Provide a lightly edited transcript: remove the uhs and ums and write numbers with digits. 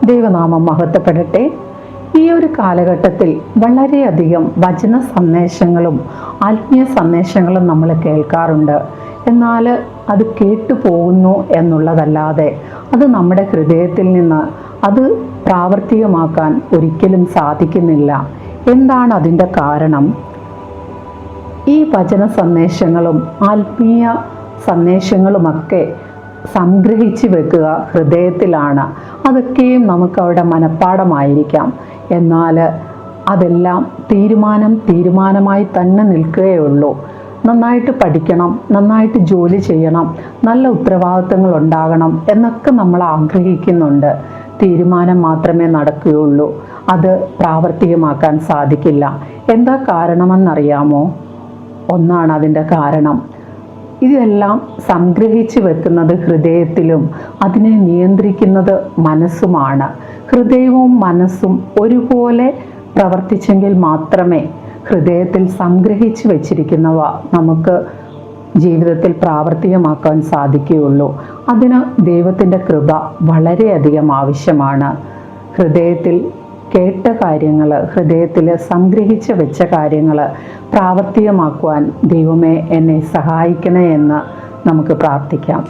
ദൈവനാമം മഹത്വപ്പെടട്ടെ. ഈ ഒരു കാലഘട്ടത്തിൽ വളരെയധികം വചന സന്ദേശങ്ങളും ആത്മീയ സന്ദേശങ്ങളും നമ്മൾ കേൾക്കാറുണ്ട്. എന്നാൽ അത് കേട്ടു പോകുന്നു എന്നുള്ളതല്ലാതെ അത് നമ്മുടെ ഹൃദയത്തിൽ നിന്ന് അത് പ്രാവർത്തികമാക്കാൻ ഒരിക്കലും സാധിക്കുന്നില്ല. എന്താണ് അതിൻ്റെ കാരണം? ഈ വചന സന്ദേശങ്ങളും ആത്മീയ സന്ദേശങ്ങളുമൊക്കെ സംഗ്രഹിച്ച് വെക്കുക ഹൃദയത്തിലാണ്. അതൊക്കെയും നമുക്കവിടെ മനഃപ്പാഠമായിരിക്കാം. എന്നാൽ അതെല്ലാം തീരുമാനമായി തന്നെ നിൽക്കുകയുള്ളൂ. നന്നായിട്ട് പഠിക്കണം, നന്നായിട്ട് ജോലി ചെയ്യണം, നല്ല ഉത്തരവാദിത്തങ്ങൾ ഉണ്ടാകണം എന്നൊക്കെ നമ്മൾ ആഗ്രഹിക്കുന്നുണ്ട്. തീരുമാനം മാത്രമേ നടക്കുകയുള്ളൂ, അത് പ്രാവർത്തികമാക്കാൻ സാധിക്കില്ല. എന്താ കാരണമെന്നറിയാമോ? ഒന്നാണ് അതിൻ്റെ കാരണം. ഇതെല്ലാം സംഗ്രഹിച്ച് വെക്കുന്നത് ഹൃദയത്തിലും അതിനെ നിയന്ത്രിക്കുന്നത് മനസ്സുമാണ്. ഹൃദയവും മനസ്സും ഒരുപോലെ പ്രവർത്തിച്ചെങ്കിൽ മാത്രമേ ഹൃദയത്തിൽ സംഗ്രഹിച്ച് വെച്ചിരിക്കുന്നവ നമുക്ക് ജീവിതത്തിൽ പ്രാവർത്തികമാക്കാൻ സാധിക്കുകയുള്ളൂ. അതിന് ദൈവത്തിൻ്റെ കൃപ വളരെയധികം ആവശ്യമാണ്. ഹൃദയത്തിൽ കേട്ട കാര്യങ്ങൾ, ഹൃദയത്തിൽ സംഗ്രഹിച്ച് വെച്ച കാര്യങ്ങൾ പ്രാവർത്തികമാക്കുവാൻ ദൈവമേ എന്നെ സഹായിക്കണേ എന്ന് നമുക്ക് പ്രാർത്ഥിക്കാം.